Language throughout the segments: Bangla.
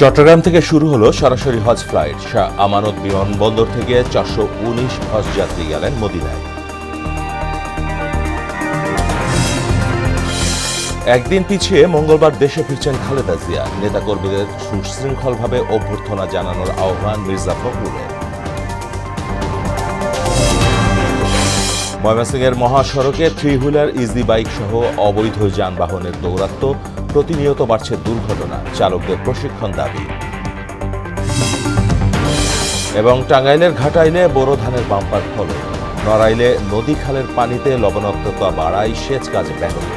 চট্টগ্রাম থেকে শুরু হলো সরাসরি হজ ফ্লাইট। শাহ আমানত বিমানবন্দর থেকে 419 হজ যাত্রী গেলেন মদিনায়। একদিন পিছিয়ে মঙ্গলবার দেশে ফিরছেন খালেদা জিয়া। নেতাকর্মীদের সুশৃঙ্খলভাবে অভ্যর্থনা জানানোর আহ্বান মির্জা ফখরুলের। ময়মনসিংহের মহাসড়কে থ্রি হুইলার, ইজি বাইক সহ অবৈধ যানবাহনের দৌরাত্ম্য, প্রতিনিয়ত বাড়ছে দুর্ঘটনা, চালকদের প্রশিক্ষণ দাবি। এবং টাঙ্গাইলের ঘাটাইলে বোরো ধানের বাম্পার ফলন, নড়াইলে নদী খালের পানিতে লবণাক্ততা বাড়ায় সেচ কাজ ব্যাহত।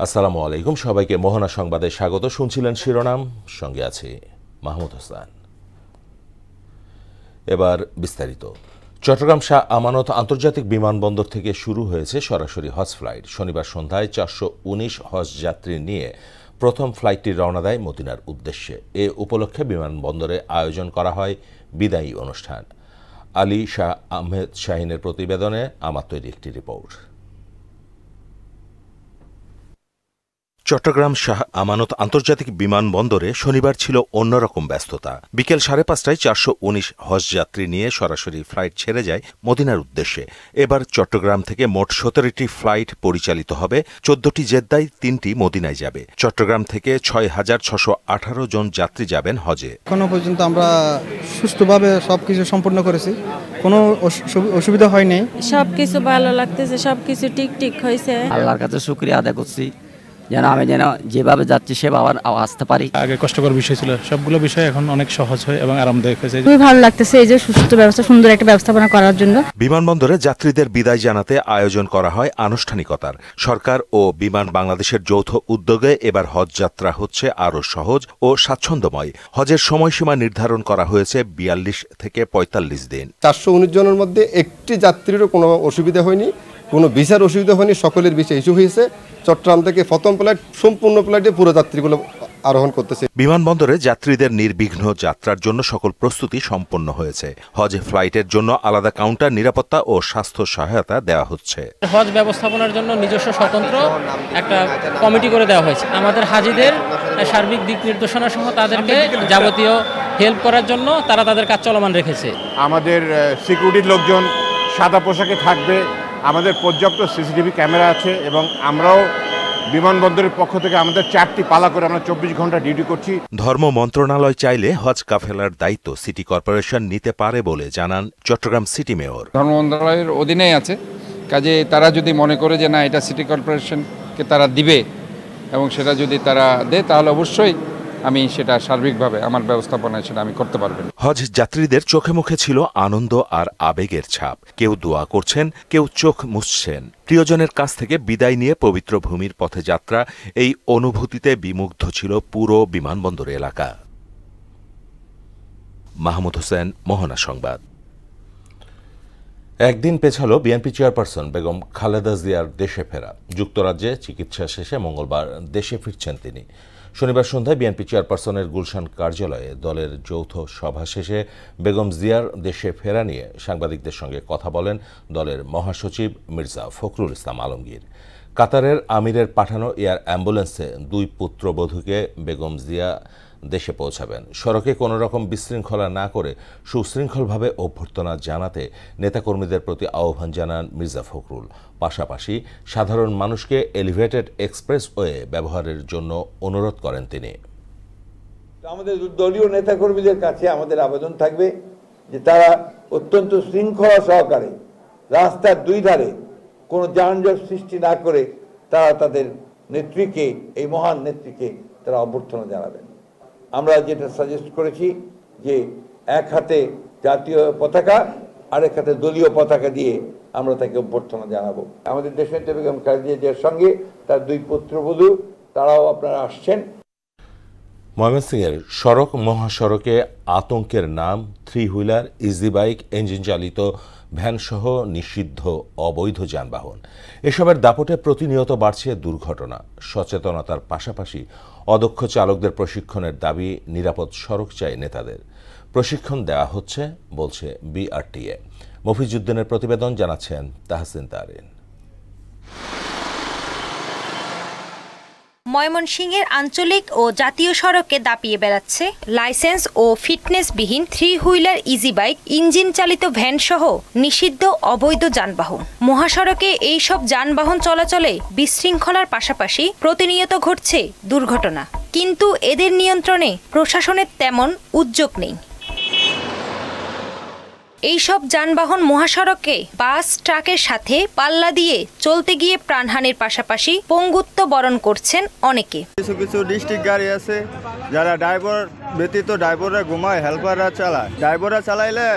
আসসালামু আলাইকুম, সবাইকে মোহনা সংবাদে স্বাগত। শুনছিলেন শিরোনাম, সঙ্গে আছে মাহমুদ হোসেন। এবার বিস্তারিত। চট্টগ্রাম শাহ আমানত আন্তর্জাতিক বিমানবন্দর থেকে শুরু হয়েছে সরাসরি হজ ফ্লাইট। শনিবার সন্ধ্যায় 419 হজ যাত্রী নিয়ে প্রথম ফ্লাইটটি রওনা দেয় মদিনার উদ্দেশ্যে। এ উপলক্ষে বিমানবন্দরে আয়োজন করা হয় বিদায়ী অনুষ্ঠান। আলী শাহ আহমেদ শাহিনের প্রতিবেদনে আমার তৈরি একটি রিপোর্ট। চট্টগ্রাম শাহ আমানত আন্তর্জাতিক বিমানবন্দরে শনিবার ছিল অন্যরকম ব্যস্ততা। বিকেল 5:30টায় 419 হজ যাত্রী নিয়ে সরাসরি ফ্লাইট ছেড়ে যায় মদিনার উদ্দেশ্যে। এবার চট্টগ্রাম থেকে মোট 17টি ফ্লাইট পরিচালিত হবে। 14টি জেদ্দায়, 3টি মদিনায় যাবে। চট্টগ্রাম থেকে 6,618 জন যাত্রী যাবেন হজে। এখনো পর্যন্ত আমরা সুষ্ঠুভাবে সবকিছু সম্পূর্ণ করেছি, কোনো অসুবিধা হয়নি। সবকিছু ভালো লাগতেছে, সবকিছু ঠিক হয়েছে। আল্লাহর কাছে শুকরিয়া আদায় করছি যেন আমি যেভাবে যাচ্ছি সেভাবে আসতে পারি। আগে কষ্টকর বিষয় ছিল, সবগুলো বিষয় এখন অনেক সহজ হয় এবং আরামদায়ক হয়েছে। খুবই ভালো লাগতেছে এই যে সুস্থ ব্যবস্থা, সুন্দর একটা ব্যবস্থাপনা করার জন্য। বিমানবন্দরে যাত্রীদের বিদায় জানাতে আয়োজন করা হয় আনুষ্ঠানিকতার। সরকার ও বিমান বাংলাদেশের যৌথ উদ্যোগে এবার হজ যাত্রা হচ্ছে আরও সহজ ও স্বাচ্ছন্দ্যময়। হজের সময়সীমা নির্ধারণ করা হয়েছে 42 থেকে 45 দিন। 419 জনের মধ্যে একটি যাত্রীরও কোনো অসুবিধা হয়নি, কোনো ভিসার অসুবিধা হয়নি, সকলের ভিসা ইস্যু হয়েছে। চট্টগ্রাম থেকে প্রথম ফ্লাইট, সম্পূর্ণ ফ্লাইটে পুরো যাত্রীগুলো আরোহণ করতেছে। বিমানবন্দরে যাত্রীদের নির্বিঘ্ন যাত্রার জন্য সকল প্রস্তুতি সম্পন্ন হয়েছে। হজ ফ্লাইটের জন্য আলাদা কাউন্টার, নিরাপত্তা ও স্বাস্থ্য সহায়তা দেওয়া হচ্ছে। হজ ব্যবস্থাপনার জন্য নিজস্ব স্বতন্ত্র একটা কমিটি করে দেওয়া হয়েছে। আমাদের হাজিদের সার্বিক দিক নির্দেশনা সহ তাদেরকে যাবতীয় হেল্প করার জন্য তারা তাদের কাজ চলমান রেখেছে। আমাদের সিকিউরিটির লোকজন সাদা পোশাকে থাকবে, আমাদের পর্যাপ্ত সিসিটিভি ক্যামেরা আছে এবং আমরাও বিমানবন্দরের পক্ষ থেকে আমাদের 4টি পালা করে আমরা 24 ঘন্টা ডিউটি করছি। ধর্ম মন্ত্রণালয় চাইলে হজ কাফেলার দায়িত্ব সিটি কর্পোরেশন নিতে পারে বলে জানান চট্টগ্রাম সিটি মেয়র। ধর্ম মন্ত্রণালয়ের অধীনেই আছে, কাজে তারা যদি মনে করে যে না এটা সিটি কর্পোরেশনকে তারা দিবে এবং সেটা যদি তারা দেয় তাহলে অবশ্যই আমি সেটা সার্বিকভাবে আমার ব্যবস্থাপনায় সেটা আমি করতে পারবেন। হজ যাত্রীদের চোখে মুখে ছিল আনন্দ আর আবেগের ছাপ। কেউ দোয়া করছেন, কেউ চোখ মুছছেন। প্রিয়জনের কাছ থেকে বিদায় নিয়ে পবিত্র ভূমির পথে যাত্রা, এই অনুভূতিতে বিমুগ্ধ ছিল পুরো বিমানবন্দর এলাকা। মাহমুদ হোসেন, মোহনা সংবাদ। একদিন পেছালো বিএনপি চেয়ারপারসন বেগম খালেদা জিয়ার দেশে ফেরা। যুক্তরাজ্যে চিকিৎসা শেষে মঙ্গলবার দেশে ফিরছেন তিনি। শনিবার সন্ধ্যায় বিএনপি চেয়ারপারসনের গুলশান কার্যালয়ে দলের যৌথ সভা শেষে বেগম জিয়ার দেশে ফেরা নিয়ে সাংবাদিকদের সঙ্গে কথা বলেন দলের মহাসচিব মির্জা ফখরুল ইসলাম আলমগীর। কাতারের আমিরের পাঠানো এয়ার অ্যাম্বুলেন্সে 2 পুত্রবধূকে বেগম জিয়া দেশে পৌঁছাবেন। সড়কে কোনো রকম বিশৃঙ্খলা না করে সুশৃঙ্খলভাবে অভ্যর্থনা জানাতে নেতাকর্মীদের প্রতি আহ্বান জানান মির্জা ফখরুল। পাশাপাশি সাধারণ মানুষকে এলিভেটেড এক্সপ্রেসওয়ে ব্যবহারের জন্য অনুরোধ করেন তিনি। আমাদের দলীয় নেতাকর্মীদের কাছে আমাদের আবেদন থাকবে যে তারা অত্যন্ত শৃঙ্খলা সহকারে রাস্তার 2 ধারে কোনো যানজট সৃষ্টি না করে তারা তাদের নেত্রীকে, এই মহান নেত্রীকে তারা অভ্যর্থনা জানাবেন। আমরা যেটা সাজেস্ট করেছি যে এক হাতে জাতীয় পতাকা, আরেক হাতে দলীয় পতাকা দিয়ে আমরা তাকে অভ্যর্থনা জানাবো। আমাদের দেশনেত্রী বেগম খালেদা জিয়ার সঙ্গে তার 2 পুত্রবধূ, তারাও আপনারা আসছেন। ময়মনসিংহের সড়ক মহাসড়কে আতঙ্কের নাম। Three wheeler, easy bike, engine চালিত ভ্যানসহ নিষিদ্ধ অবৈধ যানবাহন। এসবের দাপটে প্রতিনিয়ত বাড়ছে দুর্ঘটনা। সচেতনতার পাশাপাশি অদক্ষ চালকদের প্রশিক্ষণের দাবি, নিরাপদ সড়ক চাই নেতাদের। প্রশিক্ষণ দেওয়া হচ্ছে বলছে বিআরটিএ। মফিজউদ্দিনের প্রতিবেদন, জানাচ্ছেন তাহসিন তারিন। ময়মনসিংহের আঞ্চলিক ও জাতীয় সড়কে দাপিয়ে বেড়াচ্ছে লাইসেন্স ও ফিটনেসবিহীন 3 হুইলার ইজি বাইক, ইঞ্জিন চালিত ভ্যান সহ নিষিদ্ধ অবৈধ যানবাহন। মহাসড়কে এই সব যানবাহন চলাচলে বিশৃঙ্খলার পাশাপাশি প্রতিনিয়ত ঘটছে দুর্ঘটনা, কিন্তু এদের নিয়ন্ত্রণে প্রশাসনের তেমন উদ্যোগ নেই। এইসব যানবাহন মহাসড়কে বাস, ট্রাকের সাথে পাল্লা দিয়ে চলতে গিয়ে প্রাণহানির পাশাপাশি পঙ্গুত্ব বরণ করছেন অনেকে। কিছু কিছু ডিস্ট্রিক্ট গাড়ি আছে যারা ড্রাইভার ব্যতীত ড্রাইভাররা ঘুমায়, হেল্পাররা চালায়। ড্রাইভাররা চালাইলে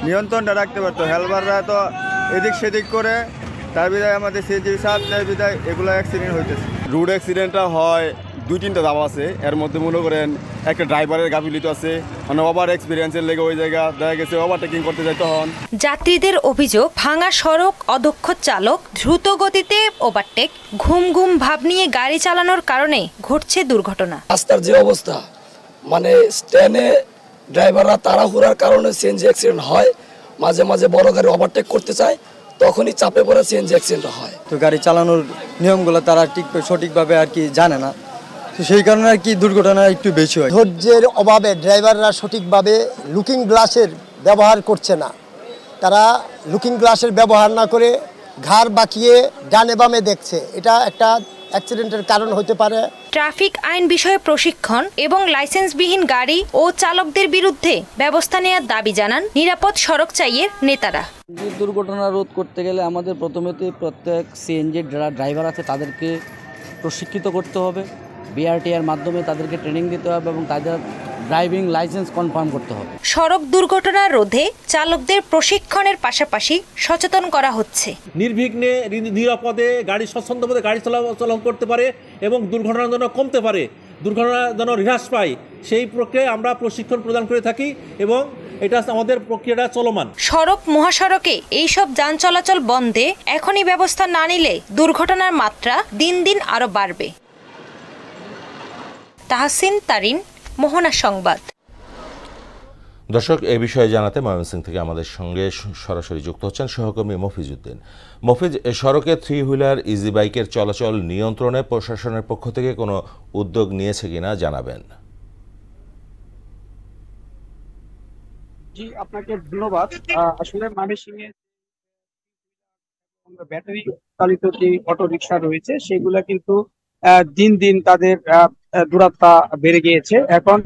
নিয়ন্ত্রণটা রাখতে পারতো, হেল্পাররা তো এদিক সেদিক করে, তার বিদায় আমাদের সিএনজি সাপ, তার বিদায় এগুলো অ্যাক্সিডেন্ট হইতেছে। রোড অ্যাক্সিডেন্টটা হয় 2-3টা ধাপ আছে, এর মধ্যে মনে করেন একটা ড্রাইভারের গাফিলতি আছে, মানে ওভার এক্সপিরিয়েন্সের লেগে ওই জায়গা দেখা গেছে ওভারটেকিং করতে যায়। তখন যাত্রীদের অভিযোগ, ভাঙা সড়ক, অদক্ষ চালক, দ্রুত গতিতে ওভারটেক, ঘুম ঘুম ভাব নিয়ে গাড়ি চালানোর কারণে ঘটছে দুর্ঘটনা। রাস্তার যে অবস্থা, মানে স্ট্যান্ডে ড্রাইভাররা তাড়াহুড়ার কারণে সিএনজি অ্যাক্সিডেন্ট হয়। মাঝে মাঝে বড় গাড়ি ওভারটেক করতে চায়, তখনই চাপে পড়ে সিএনজি অ্যাক্সিডেন্ট হয়। তো গাড়ি চালানোর নিয়মগুলো তারা সঠিকভাবে আর কি জানে না, তো সেই কারণে আর কি দুর্ঘটনা একটু বেশি হয়। ধৈর্যের অভাবে ড্রাইভাররা সঠিকভাবে লুকিং গ্লাসের ব্যবহার করছে না। তারা লুকিং গ্লাসের ব্যবহার না করে ঘাড় বাঁকিয়ে ডানে বামে দেখছে, এটা একটা অ্যাক্সিডেন্টের কারণ হতে পারে। ট্রাফিক আইন বিষয়ে প্রশিক্ষণ এবং লাইসেন্সবিহীন গাড়ি ও চালকদের বিরুদ্ধে ব্যবস্থা নেওয়ার দাবি জানান নিরাপদ সড়ক চাইয়ের নেতারা। দুর্ঘটনা রোধ করতে গেলে আমাদের প্রথমেতে প্রত্যেক সিএনজি যারা ড্রাইভার আছে তাদেরকে প্রশিক্ষিত করতে হবে, বিআরটিএর মাধ্যমে তাদেরকে ট্রেনিং দিতে হবে এবং তাদের ড্রাইভিং লাইসেন্স কনফার্ম করতে হবে। সড়ক দুর্ঘটনা রোধে চালকদের প্রশিক্ষণের পাশাপাশি সচেতন করা হচ্ছে। নির্বিঘ্নে নিরাপদে গাড়ি স্বচ্ছন্দভাবে গাড়ি চলাচল করতে পারে এবং দুর্ঘটনার জন্য কমতে পারে, দুর্ঘটনার জন্য হ্রাস পায়, সেই প্রক্রিয়ায় আমরা প্রশিক্ষণ প্রদান করে থাকি এবং এটা আমাদের প্রক্রিয়াটা চলমান। সড়ক মহাসড়কে এইসব যান চলাচল বন্ধে এখনই ব্যবস্থা না নিলে দুর্ঘটনার মাত্রা দিন দিন আরো বাড়বে। তাহসিন তারিন, মোহনা সংবাদ। দর্শক, এই বিষয়ে জানাতে ময়মনসিংহ থেকে আমাদের সঙ্গে সরাসরি যুক্ত হচ্ছেন সহকর্মী মফিজউদ্দিন। মফিজ, সড়কে 3 হুইলার ইজি বাইকের চলাচল নিয়ন্ত্রণে প্রশাসনের পক্ষ থেকে কোনো উদ্যোগ নিয়েছে কিনা জানাবেন। জি, আপনাকে ধন্যবাদ। আসলে ময়মনসিংহে ব্যাটারি চালিত যে অটো রিক্সা রয়েছে সেগুলা কিন্তু দিন দিন তাদের দূরত্ব বেড়ে গিয়েছে। এখন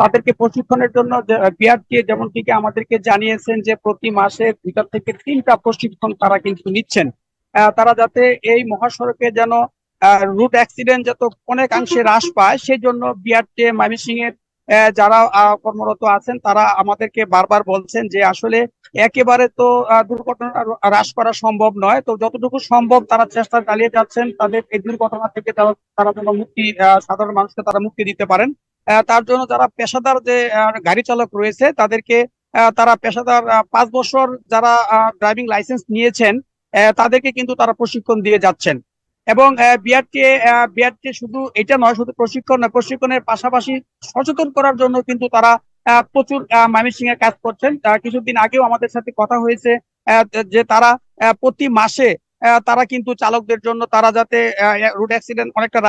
তাদেরকে প্রশিক্ষণের জন্য বিআরটিএ যেমন ঠিক আমাদেরকে জানিয়েছেন যে প্রতি মাসে 2টা থেকে 3টা প্রশিক্ষণ তারা কিন্তু নিচ্ছেন, তারা যাতে এই মহাসড়কে যেন রুট অ্যাক্সিডেন্ট যত অনেকাংশে হ্রাস পায় সেই জন্য বিআরটিএ ময়মনসিংহের যারা কর্মরত আছেন তারা আমাদেরকে বারবার বলছেন যে আসলে একেবারে তো দুর্ঘটনা হ্রাস করা সম্ভব নয়, তো যতটুকু সম্ভব তারা চেষ্টা চালিয়ে যাচ্ছেন তাদের এই দুর্ঘটনা থেকে তারা যেন মুক্তি, সাধারণ মানুষকে তারা মুক্তি দিতে পারেন। তার জন্য যারা পেশাদার যে গাড়ি চালক রয়েছে তাদেরকে তারা পেশাদার 5 বছর যারা ড্রাইভিং লাইসেন্স নিয়েছেন তাদেরকে কিন্তু তারা প্রশিক্ষণ দিয়ে যাচ্ছেন। এবং বিআরটিএ শুধু এটা নয়, শুধু প্রশিক্ষণ নয়, প্রশিক্ষণের পাশাপাশি সচেতন করার জন্য কিন্তু তারা প্রচুর ময়মনসিংহে কাজ করছেন। কিছুদিন আগেও আমাদের সাথে কথা হয়েছে যে তারা প্রতি মাসে তারা কিন্তু চালকদের জন্য তারা যাতে রোড অ্যাক্সিডেন্ট অনেকটা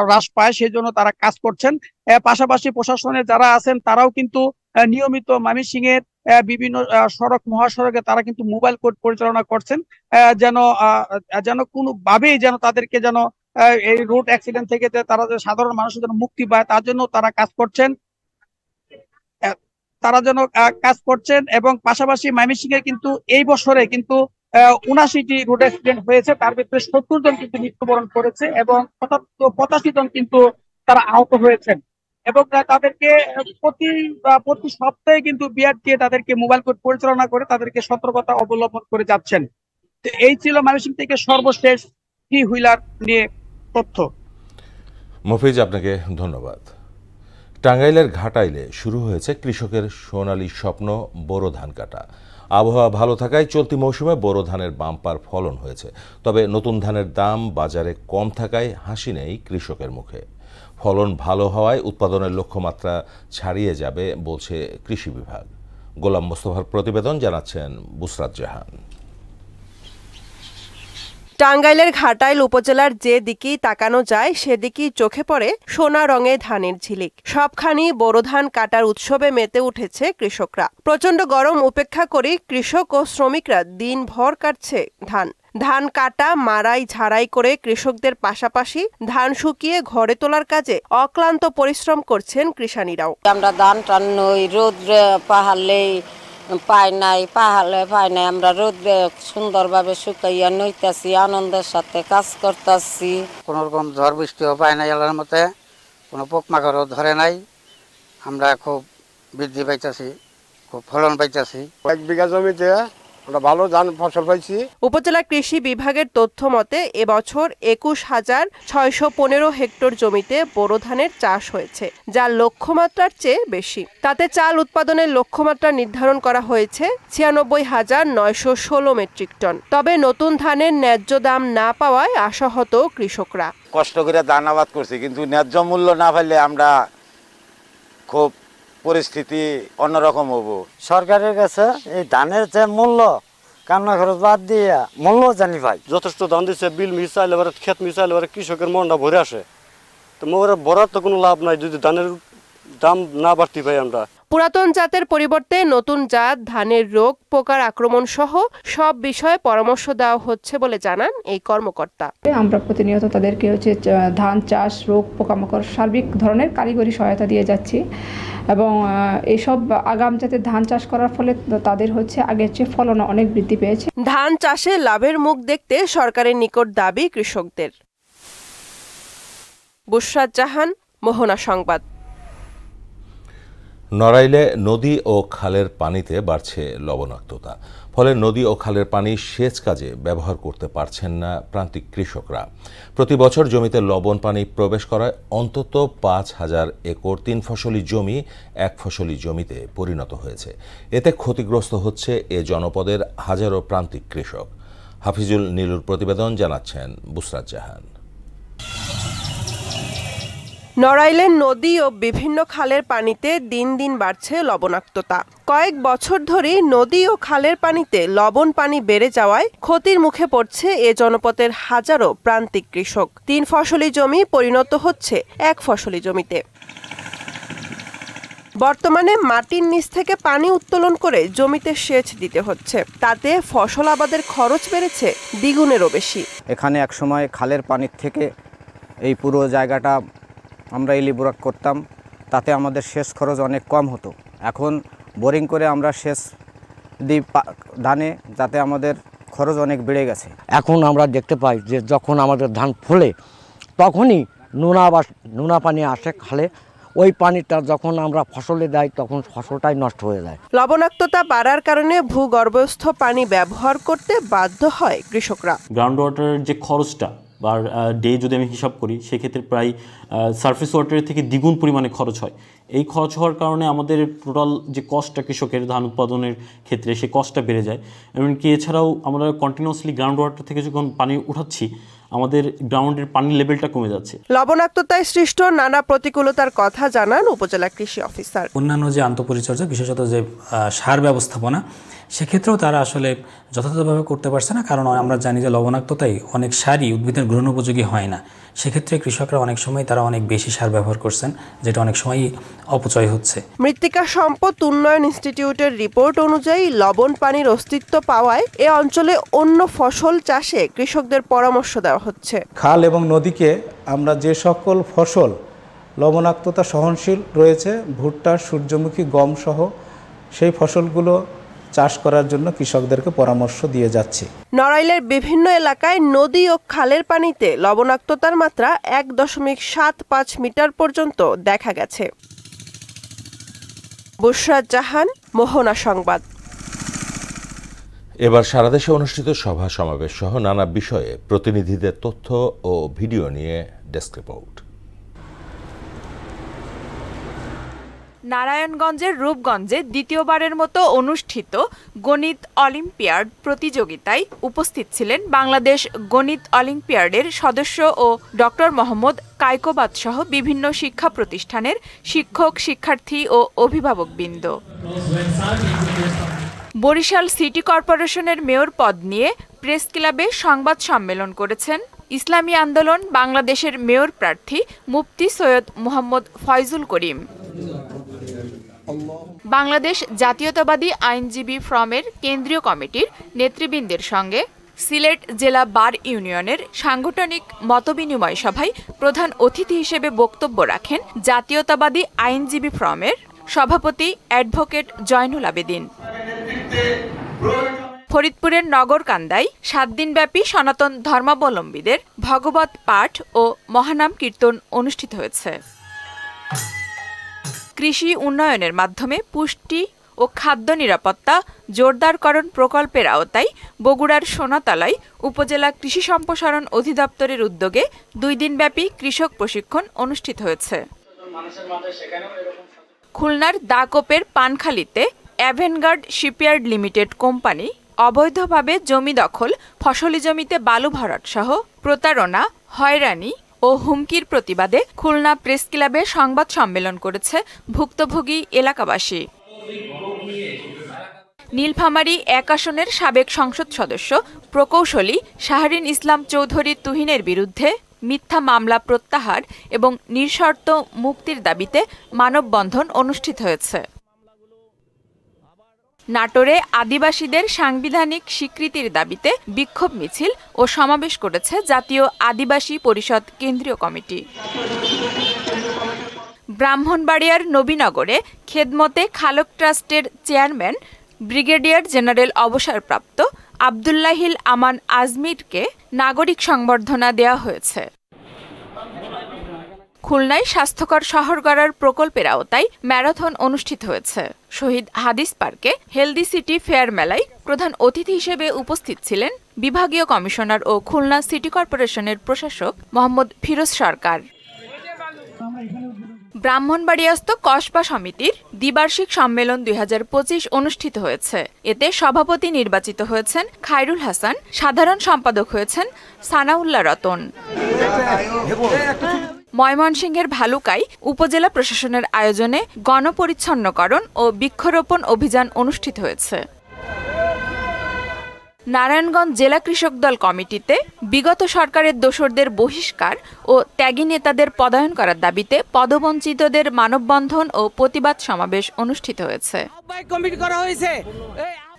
হ্রাস পায় সেই জন্য তারা কাজ করছেন। পাশাপাশি প্রশাসনের যারা আছেন তারাও কিন্তু নিয়মিত ময়মনসিংহের বিভিন্ন সড়ক মহাসড়কে তারা কিন্তু মোবাইল কোর্ট পরিচালনা করছেন যেন কোনোভাবেই যেন তাদেরকে যেন এই রোড অ্যাক্সিডেন্ট থেকে তারা সাধারণ মানুষের যেন মুক্তি পায় তার জন্য তারা কাজ করছেন। এবং পাশাপাশি ময়মনসিংহে কিন্তু এই বছরে কিন্তু 79টি রোড অ্যাক্সিডেন্ট হয়েছে, তার ভিতরে 70 জন কিন্তু মৃত্যুবরণ করেছে এবং 85 জন কিন্তু তারা আহত হয়েছেন। এবং তাদেরকে প্রতি সপ্তাহে কিন্তু বিআরটিএ তাদেরকে মোবাইল কোর্ট পরিচালনা করে তাদেরকে সতর্কতা অবলম্বন করে যাচ্ছেন। এই ছিল ময়মনসিংহ থেকে সর্বশেষ 3 হুইলার নিয়ে তথ্য। মফিজ, আপনাকে ধন্যবাদ। টাঙ্গাইলের ঘাটাইলে শুরু হয়েছে কৃষকের সোনালী স্বপ্ন বোরো ধান কাটা। আবহাওয়া ভালো থাকায় চলতি মৌসুমে বোরো ধানের বাম্পার ফলন হয়েছে, তবে নতুন ধানের দাম বাজারে কম থাকায় হাসি নেই কৃষকের মুখে। ফলন ভালো হওয়ায় উৎপাদনের লক্ষ্যমাত্রা ছাড়িয়ে যাবে বলছে কৃষি বিভাগ। গোলাম মোস্তফার প্রতিবেদন, জানাচ্ছেন বুসরাত জাহান। টাঙ্গাইলের ঘাটাইল উপজেলার যে দিকেই তাকানো যায় সেদিকেই চোখে পড়ে সোনা রঙে ধানের ঝিলিক। সবখানি বোরো ধান কাটার উৎসবে মেতে উঠেছে কৃষকরা। প্রচণ্ড গরম উপেক্ষা করে কৃষক ও শ্রমিকরা দিনভর কাটছে ধান। ধান কাটা, মাড়াই, ঝাড়াই করে কৃষকদের পাশাপাশি ধান শুকিয়ে ঘরে তোলার কাজে অক্লান্ত পরিশ্রম করছেন কৃষানীরাও। আমরা ধান টান নই, রোদ্রে পাহাড়লেই পাই নাই, পাহাড়ে পাই নাই, আমরা রোদ্রে সুন্দরভাবে শুকাইয়া নইতাছি, আনন্দের সাথে কাজ করতেছি। কোনো রকম ঝড় বৃষ্টিও পাই নাই, আল্লাহর মতে কোনো পোকমাকড়ও ধরে নাই। আমরা খুব বৃদ্ধি পাইতেছি, খুব ফলন পাইতেছি। 1 বিঘা জমিতে আমরা ভালো ধান ফসল পাইছি। উপজেলা কৃষি বিভাগের তথ্য মতে এবছর 21,615 হেক্টর জমিতে বোরো ধানের চাষ হয়েছে, যা লক্ষ্যমাত্রার চেয়ে বেশি। তাতে চাল উৎপাদনের লক্ষ্যমাত্রা নির্ধারণ করা হয়েছে 96,916 মেট্রিক টন। তবে নতুন ধানের ন্যায্য দাম না পাওয়ায় আশাহত কৃষকরা। কষ্ট করে ধান আবাদ করছি, কিন্তু ন্যায্য মূল্য না পাইলে আমরা খুব পরিস্থিতি অন্যরকম হব। সরকারের কাছে এই ধানের যে মূল্য কান্না খরচ বাদ দিয়ে মূল্য জানি ভাই। যথেষ্ট ধান দিচ্ছে, বিল মিশাইল এবারে ক্ষেত মিশাইল এবারে কৃষকের মনটা ভরে আসে। তো মোরে ভরার তো কোনো লাভ নাই যদি ধানের দাম না বাড়তি পাই আমরা। পুরাতন জাতের পরিবর্তে নতুন জাত, ধানের রোগ পোকার আক্রমণ সহ সব বিষয়ে পরামর্শ দেওয়া হচ্ছে বলে জানান এই কর্মকর্তা। আমরা প্রতিনিয়ত তাদেরকে ধান চাষ, রোগ, পোকামাকড় সার্বিক ধরনের কারিগরি সহায়তা দিয়ে যাচ্ছি এবং এইসব আগাম জাতের ধান চাষ করার ফলে তাদের আগের চেয়ে ফলন অনেক বৃদ্ধি পেয়েছে। ধান চাষে লাভের মুখ দেখতে সরকারের নিকট দাবি কৃষকদের। বুসরাত জাহান, মোহনা সংবাদ। নড়াইলে নদী ও খালের পানিতে বাড়ছে লবণাক্ততা। ফলে নদী ও খালের পানি সেচ কাজে ব্যবহার করতে পারছেন না প্রান্তিক কৃষকরা। প্রতি বছর জমিতে লবণ পানি প্রবেশ করায় অন্তত 5,000 একর 3 ফসলি জমি 1 ফসলি জমিতে পরিণত হয়েছে। এতে ক্ষতিগ্রস্ত হচ্ছে এ জনপদের হাজারো প্রান্তিক কৃষক। হাফিজুল নীলুর প্রতিবেদন, জানাচ্ছেন বুসরাত জাহান। নড়াইলের নদী ও বিভিন্ন খালের পানিতে দিন দিন বাড়ছে লবণাক্ততা। কয়েক বছর ধরেই নদী ও খালের পানিতে লবণ পানি বেড়ে যাওয়ায় ক্ষতির মুখে পড়ছে এ জনপদের হাজারো প্রান্তিক কৃষক। 3 ফসলি জমি পরিণত হচ্ছে 1 ফসলি জমিতে। বর্তমানে মাটির নিচ থেকে পানি উত্তোলন করে জমিতে সেচ দিতে হচ্ছে। তাতে ফসল আবাদের খরচ বেড়েছে দ্বিগুণেরও বেশি। এখানে একসময় খালের পানির থেকে এই পুরো জায়গাটা আমরা ইলিবুরাক করতাম, তাতে আমাদের সেচ খরচ অনেক কম হতো। এখন বোরিং করে আমরা সেচ দিই ধানে, যাতে আমাদের খরচ অনেক বেড়ে গেছে। এখন আমরা দেখতে পাই যে যখন আমাদের ধান ফলে তখনই নোনা পানি আসে খালে, ওই পানিটা যখন আমরা ফসলে দেয় তখন ফসলটাই নষ্ট হয়ে যায়। লবণাক্ততা বাড়ার কারণে ভূগর্ভস্থ পানি ব্যবহার করতে বাধ্য হয় কৃষকরা। গ্রাউন্ড ওয়াটারের যে খরচটা বা ডে যদি আমি হিসাব করি, সেক্ষেত্রে প্রায় সারফেস ওয়াটারের থেকে দ্বিগুণ পরিমাণে খরচ হয়। এই খরচ হওয়ার কারণে আমাদের টোটাল যে কস্টটা কৃষকের ধান উৎপাদনের ক্ষেত্রে, সেই কস্টটা বেড়ে যায়। এমনকি এছাড়াও আমরা কন্টিনিউয়াসলি গ্রাউন্ড ওয়াটার থেকে যখন পানি উঠাচ্ছি, আমাদের গ্রাউন্ডের পানির লেভেলটা কমে যাচ্ছে। লবণাক্ততায় সৃষ্ট নানা প্রতিকূলতার কথা জানান উপজেলা কৃষি অফিসার। অন্যান্য যে আন্তঃপরিচর্যা, বিশেষত যে সার ব্যবস্থাপনা, সেক্ষেত্রেও তারা আসলে যথাযথভাবে করতে পারছে না। কারণ আমরা জানি যে লবণাক্ততায় অনেক সারই উদ্ভিদের গ্রহণ উপযোগী হয় না। সেক্ষেত্রে কৃষকরা অনেক সময় তারা অনেক বেশি সার ব্যবহার করছেন, যেটা অনেক সময়ই অপচয় হচ্ছে। মৃত্তিকা সম্পদ উন্নয়ন ইনস্টিটিউটের রিপোর্ট অনুযায়ী লবণ পানির অস্তিত্ব পাওয়ায় এ অঞ্চলে অন্য ফসল চাষে কৃষকদের পরামর্শ দেওয়া হচ্ছে। খাল এবং নদীকে আমরা যে সকল ফসল লবণাক্ততা সহনশীল রয়েছে, ভুট্টা, সূর্যমুখী, গম সহ সেই ফসলগুলো চাষ করার জন্য কৃষকদেরকে পরামর্শ দিয়ে যাচ্ছে। নড়াইলের বিভিন্ন এলাকায় নদী ও খালের পানিতে লবণাক্ততার মাত্রা 1.75 মিটার পর্যন্ত দেখা গেছে। বুসরাত জাহান, মোহনা সংবাদ। এবার সারা দেশে অনুষ্ঠিত সভা সমাবেশ সহ নানা বিষয়ে প্রতিনিধিদের তথ্য ও ভিডিও নিয়ে ডেস্ক রিপোর্ট। নারায়ণগঞ্জের রূপগঞ্জে দ্বিতীয়বারের মতো অনুষ্ঠিত গণিত অলিম্পিয়াড প্রতিযোগিতায় উপস্থিত ছিলেন বাংলাদেশ গণিত অলিম্পিয়াডের সদস্য ও ডক্টর মোহাম্মদ কায়কোবাদ সহ বিভিন্ন শিক্ষা প্রতিষ্ঠানের শিক্ষক, শিক্ষার্থী ও অভিভাবকবৃন্দ। বরিশাল সিটি কর্পোরেশনের মেয়র পদ নিয়ে প্রেস ক্লাবে সংবাদ সম্মেলন করেছেন ইসলামী আন্দোলন বাংলাদেশের মেয়র প্রার্থী মুফতি সৈয়দ মোহাম্মদ ফয়জুল করিম। বাংলাদেশ জাতীয়তাবাদী আইনজীবী ফোরামের কেন্দ্রীয় কমিটির নেতৃবৃন্দের সঙ্গে সিলেট জেলা বার ইউনিয়নের সাংগঠনিক মতবিনিময় সভায় প্রধান অতিথি হিসেবে বক্তব্য রাখেন জাতীয়তাবাদী আইনজীবী ফোরামের সভাপতি অ্যাডভোকেট জয়নুল আবেদিন। ফরিদপুরের নগরকান্দায় 7 দিনব্যাপী সনাতন ধর্মাবলম্বীদের ভগবত পাঠ ও মহানাম কীর্তন অনুষ্ঠিত হয়েছে। কৃষি উন্নয়নের মাধ্যমে পুষ্টি ও খাদ্য নিরাপত্তা জোরদারকরণ প্রকল্পের আওতায় বগুড়ার সোনাতলায় উপজেলা কৃষি সম্প্রসারণ অধিদপ্তরের উদ্যোগে 2 দিনব্যাপী কৃষক প্রশিক্ষণ অনুষ্ঠিত হয়েছে। খুলনার দাকোপের পানখালীতে অ্যাভেনগার্ড শিপইয়ার্ড লিমিটেড কোম্পানি অবৈধভাবে জমি দখল, ফসলি জমিতে বালু ভরাট সহ প্রতারণা, হয়রানি ও হুমকির প্রতিবাদে খুলনা প্রেস ক্লাবে সংবাদ সম্মেলন করেছে ভুক্তভোগী এলাকাবাসী। নীলফামারী 1 আসনের সাবেক সংসদ সদস্য প্রকৌশলী শাহরিন ইসলাম চৌধুরী তুহিনের বিরুদ্ধে মিথ্যা মামলা প্রত্যাহার এবং নিঃশর্ত মুক্তির দাবিতে মানববন্ধন অনুষ্ঠিত হয়েছে। নাটোরে আদিবাসীদের সাংবিধানিক স্বীকৃতির দাবিতে বিক্ষোভ মিছিল ও সমাবেশ করেছে জাতীয় আদিবাসী পরিষদ কেন্দ্রীয় কমিটি। ব্রাহ্মণবাড়িয়ার নবীনগরে খেদমতে খালক ট্রাস্টের চেয়ারম্যান ব্রিগেডিয়ার জেনারেল অবসরপ্রাপ্ত আবদুল্লাহিল আমান আজমিরকে নাগরিক সংবর্ধনা দেওয়া হয়েছে। খুলনায় স্বাস্থ্যকর শহর গড়ার প্রকল্পের আওতায় ম্যারাথন অনুষ্ঠিত হয়েছে। শহীদ হাদিস পার্কে হেলদি সিটি ফেয়ার মেলায় প্রধান অতিথি হিসেবে উপস্থিত ছিলেন বিভাগীয় কমিশনার ও খুলনা সিটি কর্পোরেশনের প্রশাসক মোহাম্মদ ফিরোজ সরকার। ব্রাহ্মণবাড়িয়াস্থ কসবা সমিতির দ্বিবার্ষিক সম্মেলন 2025 অনুষ্ঠিত হয়েছে। এতে সভাপতি নির্বাচিত হয়েছেন খায়রুল হাসান, সাধারণ সম্পাদক হয়েছেন সানাউল্লাহ রতন। ময়মনসিংহের ভালুকায় উপজেলা প্রশাসনের আয়োজনে গণপরিচ্ছন্নকরণ ও বৃক্ষরোপণ অভিযান অনুষ্ঠিত হয়েছে। নারায়ণগঞ্জ জেলা কৃষক দল কমিটিতে বিগত সরকারের দোসরদের বহিষ্কার ও ত্যাগী নেতাদের পদায়ন করার দাবিতে পদবঞ্চিতদের মানববন্ধন ও প্রতিবাদ সমাবেশ অনুষ্ঠিত হয়েছে।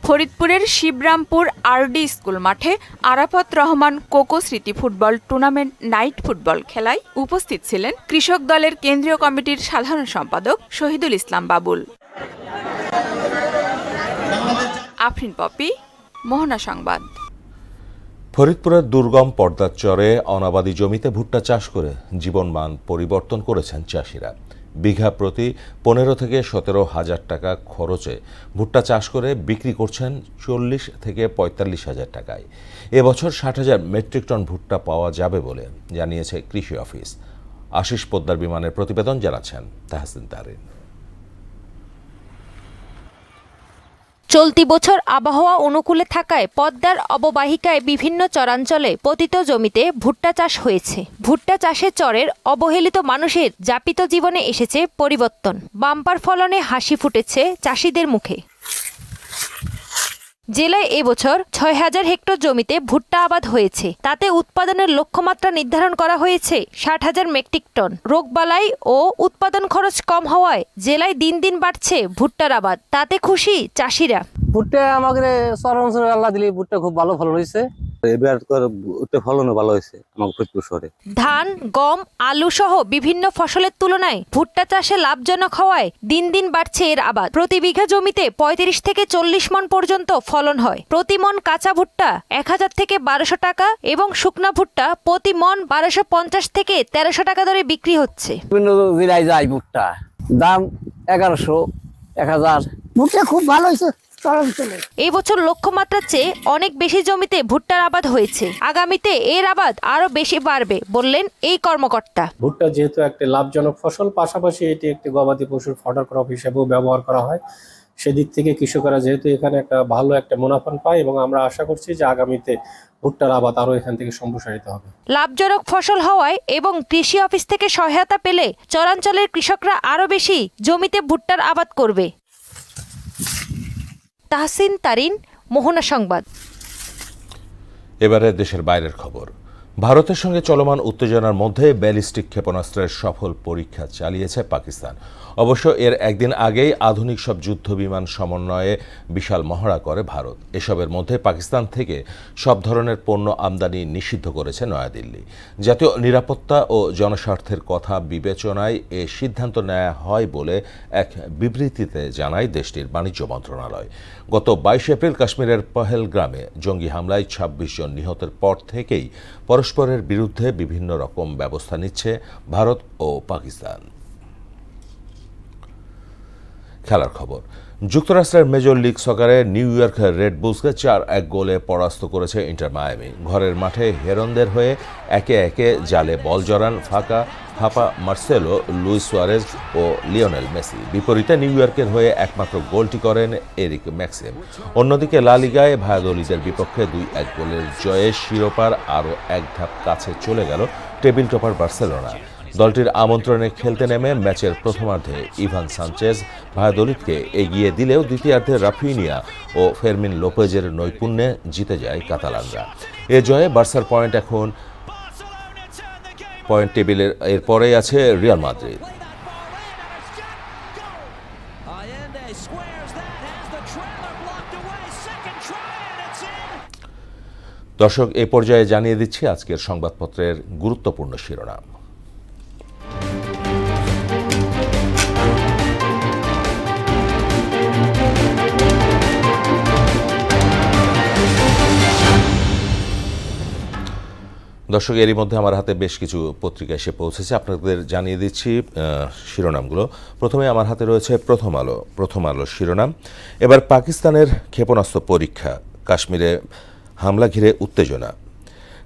ফরিদপুরের শিবরামপুর আরডি স্কুল মাঠে আরাফাত রহমান কোকো স্মৃতি ফুটবল টুর্নামেন্ট নাইট ফুটবল খেলায় উপস্থিত ছিলেন কৃষক দলের কেন্দ্রীয় কমিটির সাধারণ সম্পাদক শহীদুল ইসলাম বাবুল। আফরিন পপি, মোহনা সংবাদ। ফরিদপুরের দুর্গম পর্দার চরে অনাবাদি জমিতে ভুট্টা চাষ করে জীবনমান পরিবর্তন করেছেন চাষিরা। বিঘা প্রতি 15 থেকে 17 হাজার টাকা খরচে ভুট্টা চাষ করে বিক্রি করছেন 40 থেকে 45 হাজার টাকায়। এবছর 60,000 মেট্রিক টন ভুট্টা পাওয়া যাবে বলে জানিয়েছে কৃষি অফিস। আশিস পোদ্দার বিমানের প্রতিবেদন জানাচ্ছেন তাহসিন তারিন। চলতি বছর আবহাওয়া অনুকূলে থাকায় পদ্মার অববাহিকায় বিভিন্ন চরাঞ্চলে পতিত জমিতে ভুট্টা চাষ হয়েছে। ভুট্টা চাষে চরের অবহেলিত মানুষের যাপিত জীবনে এসেছে পরিবর্তন। বাম্পার ফলনে হাসি ফুটেছে চাষিদের মুখে। জেলায় এবছর 6,000 হেক্টর জমিতে ভুট্টা আবাদ হয়েছে। তাতে উৎপাদনের লক্ষ্যমাত্রা নির্ধারণ করা হয়েছে 60,000 মেট্রিক টন। রোগবালাই ও উৎপাদন খরচ কম হওয়ায় জেলায় দিন দিন বাড়ছে ভুট্টার আবাদ। তাতে খুশি চাষিরা। ভুট্টা আমাদের চরাঞ্চলে আল্লাহ দিলে ভুট্টা খুব ভালো ফলন হয়েছে। এবার ফলনও ভালো হয়েছে আমার ফরিদপুর শহরে। ধান, গম, আলু সহ বিভিন্ন ফসলের তুলনায় ভুট্টা চাষে লাভজনক হওয়ায় দিন দিন বাড়ছে এর আবাদ। প্রতি বিঘা জমিতে 35 থেকে 40 মণ পর্যন্ত ফলন হয়। প্রতি মণ কাঁচা ভুট্টা 1000 থেকে 1200 টাকা এবং শুকনা ভুট্টা প্রতি মণ 1250 থেকে 1300 টাকা দরে বিক্রি হচ্ছে। বিভিন্ন জেলায় যায় ভুট্টা, দাম 1100, 1000। ভুট্টা খুব ভালো হয়েছে, চরাঞ্চলে। এই বছর লক্ষ্যমাত্রার চেয়ে অনেক বেশি জমিতে ভুট্টার আবাদ হয়েছে। আগামীতে এর আবাদ আরো বেশি বাড়বে বললেন এই কর্মকর্তা। ভুট্টা যেহেতু একটি লাভজনক ফসল, পাশাপাশি এটি একটি গবাদি পশুর ফডার ক্রপ হিসেবেও ব্যবহার করা হয়। সেদিক থেকে কৃষকরা যেহেতু এখানে একটা ভালো একটা মুনাফা পায় এবং আমরা আশা করছি যে আগামীতে ভুট্টার আবাদ আরো এখান থেকে সম্প্রসারিত হবে। লাভজনক ফসল হওয়ায় এবং কৃষি অফিস থেকে সহায়তা পেলে চরাঞ্চলের কৃষকরা আরো বেশি জমিতে ভুট্টার আবাদ করবে। তাহসিন তারিন, মোহনা সংবাদ। এবারে দেশের বাইরের খবর। ভারতের সঙ্গে চলমান উত্তেজনার মধ্যে ব্যালিস্টিক ক্ষেপণাস্ত্রের সফল পরীক্ষা চালিয়েছে পাকিস্তান। অবশ্য এর একদিন আগেই আধুনিক সব যুদ্ধ বিমান সমন্বয়ে বিশাল মহড়া করে ভারত। এসবের মধ্যে পাকিস্তান থেকে সব ধরনের পণ্য আমদানি নিষিদ্ধ করেছে নয়াদিল্লি। জাতীয় নিরাপত্তা ও জনস্বার্থের কথা বিবেচনায় এ সিদ্ধান্ত নেওয়া হয় বলে এক বিবৃতিতে জানায় দেশটির বাণিজ্য মন্ত্রণালয়। গত 22 এপ্রিল কাশ্মীরের পহেলগ্রামে জঙ্গি হামলায় 26 জন নিহতের পর থেকেই পরস্পরের বিরুদ্ধে বিভিন্ন রকম ব্যবস্থা নিচ্ছে ভারত ও পাকিস্তান। খেলার খবর। যুক্তরাষ্ট্রের মেজর লিগ সকারে নিউ ইয়র্ক রেড বুলসকে 4-1 গোলে পরাস্ত করেছে ইন্টার মায়ামি। ঘরের মাঠে হেরনদের হয়ে একে একে জালে বল জড়ান ফাপা মার্সেলো, লুইস সুয়ারেজ ও লিওনেল মেসি। বিপরীতে নিউ ইয়র্কের হয়ে একমাত্র গোলটি করেন এরিক ম্যাক্সিম। অন্যদিকে লা লিগায় ভায়াদোলিদের বিপক্ষে 2-1 গোলের জয়ে শিরোপার আরও এক ধাপ কাছে চলে গেল টেবিল টপার বার্সেলোনা। দলটির আমন্ত্রণে খেলতে নেমে ম্যাচের প্রথমার্ধে ইভান সানচেজ ভায়াদোলিদকে এগিয়ে দিলেও দ্বিতীয়ার্ধে রাফিনিয়া ও ফেরমিন লোপেজের নৈপুণ্যে জিতে যায় কাতালানরা। এ জয়ে বার্সার পয়েন্ট টেবিলের এরপরেই আছে রিয়াল মাদ্রিদ। দর্শক, এই পর্যায়ে জানিয়ে দিচ্ছি আজকের সংবাদপত্রের গুরুত্বপূর্ণ শিরোনাম। দর্শক, এরই মধ্যে আমার হাতে বেশ কিছু পত্রিকা এসে পৌঁছেছে, আপনাদের জানিয়ে দিচ্ছি শিরোনামগুলো। প্রথমে আমার হাতে রয়েছে প্রথম আলো শিরোনাম। এবার পাকিস্তানের ক্ষেপণাস্ত্র পরীক্ষা, কাশ্মীরে হামলা ঘিরে উত্তেজনা।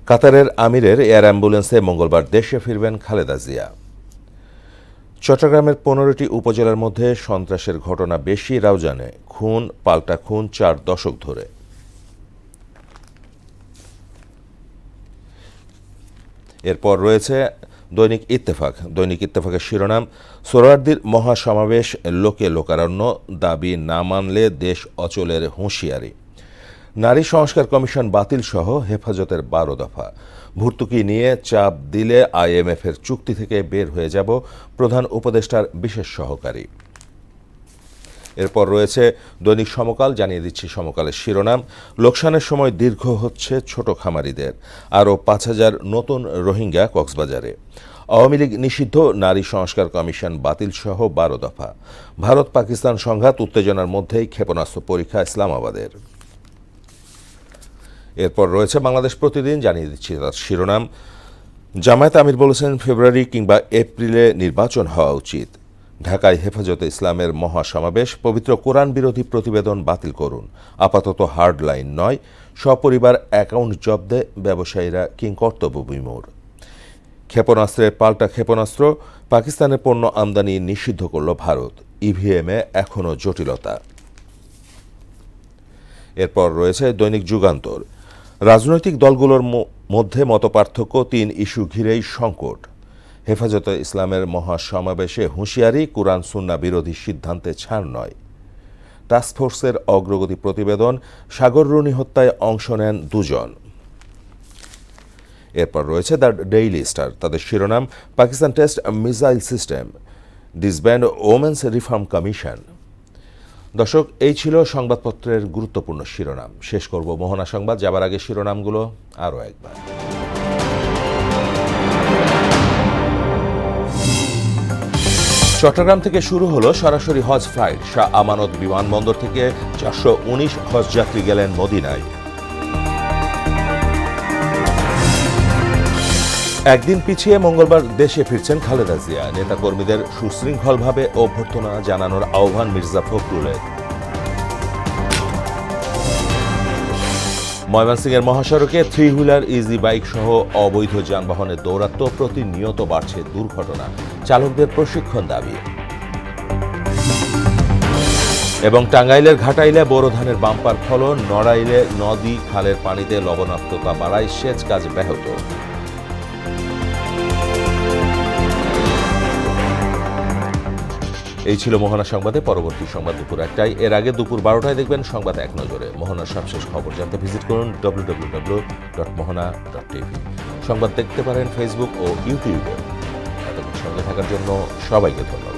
কাতারের আমিরের এয়ার অ্যাম্বুলেন্সে মঙ্গলবার দেশে ফিরবেন খালেদা জিয়া। চট্টগ্রামের 15টি উপজেলার মধ্যে সন্ত্রাসের ঘটনা বেশি রাউজানে, খুন পাল্টা খুন 4 দশক ধরে। এরপর রয়েছে দৈনিক ইত্তেফাকের শিরোনাম, সোহরাওয়ার্দীর মহাসমাবেশ লোকে লোকারণ্য, দাবি না মানলে দেশ অচলের হুঁশিয়ারি। নারী সংস্কার কমিশন বাতিল সহ হেফাজতের 12 দফা। ভর্তুকি নিয়ে চাপ দিলে IMF-এর চুক্তি থেকে বের হয়ে যাব, প্রধান উপদেষ্টার বিশেষ সহকারী। এরপর রয়েছে দৈনিক সমকাল, জানিয়ে দিচ্ছি সমকালের শিরোনাম, লোকসানের সময় দীর্ঘ হচ্ছে ছোট খামারিদের, আরও 5000 নতুন রোহিঙ্গা কক্সবাজারে। আওয়ামী লীগ নিষিদ্ধ, নারী সংস্কার কমিশন বাতিল সহ 12 দফা। ভারত পাকিস্তান সংঘাত উত্তেজনার মধ্যেই ক্ষেপণাস্ত্র পরীক্ষা ইসলামাবাদের। এরপর রয়েছে বাংলাদেশ প্রতিদিন, জানিয়ে দিচ্ছি তার শিরোনাম, জামায়াত আমির বলেছেন ফেব্রুয়ারি কিংবা এপ্রিলে নির্বাচন হওয়া উচিত। ঢাকায় হেফাজতে ইসলামের মহাসমাবেশ, পবিত্র কোরআন বিরোধী প্রতিবেদন বাতিল করুন, আপাতত হার্ড লাইন নয়, সপরিবার অ্যাকাউন্ট জব্দে ব্যবসায়ীরা কিংকর্তব্য বিমূঢ়। ক্ষেপণাস্ত্রের পাল্টা ক্ষেপণাস্ত্র, পাকিস্তানের পণ্য আমদানি নিষিদ্ধ করল ভারত, EVM-এ এখনও জটিলতা। এরপর রয়েছে দৈনিক যুগান্তর, রাজনৈতিক দলগুলোর মধ্যে মতপার্থক্য, 3 ইস্যু ঘিরেই সংকট। হেফাজতে ইসলামের মহাসমাবেশে হুঁশিয়ারি, কুরআন সুন্নাহ বিরোধী সিদ্ধান্তে ছাড় নয়। টাস্কফোর্সের অগ্রগতি প্রতিবেদন, সাগর রুনি হত্যায় অংশ নেন 2 জন। এরপর রয়েছে দ্য ডেইলি স্টার, তাদের শিরোনাম, Pakistan test missile system, disband women's reform commission. দর্শক, এই ছিল সংবাদপত্রের গুরুত্বপূর্ণ শিরোনাম। শেষ করব মোহনা সংবাদ, যাবার আগে শিরোনামগুলো আরও একবার। চট্টগ্রাম থেকে শুরু হলো সরাসরি হজ ফ্লাইট। শাহ আমানত বিমানবন্দর থেকে 419 হজ যাত্রী গেলেন মদিনায়। একদিন পিছিয়ে মঙ্গলবার দেশে ফিরছেন খালেদা জিয়া। নেতাকর্মীদের সুশৃঙ্খলভাবে অভ্যর্থনা জানানোর আহ্বান মির্জা ফখরুলের। ময়মনসিংহের মহাসড়কে 3 হুইলার ইজি বাইক সহ অবৈধ যানবাহনের দৌরাত্ম্য প্রতিনিয়ত বাড়ছে দুর্ঘটনা, চালকদের প্রশিক্ষণ দাবি। এবং টাঙ্গাইলের ঘাটাইলে বোরো ধানের বাম্পার ফলন, নড়াইলে নদী খালের পানিতে লবণাক্ততা বাড়ায় সেচ কাজ ব্যাহত। এই ছিল মোহনা সংবাদে। পরবর্তী সংবাদ দুপুর 1টায়। এর আগে দুপুর 12টায় দেখবেন সংবাদ এক নজরে। মোহনার সবশেষ খবর জানতে ভিজিট করুন www.mohana.tv। সংবাদ দেখতে পারেন ফেসবুক ও ইউটিউবে। এতক্ষণ সঙ্গে থাকার জন্য সবাইকে ধন্যবাদ।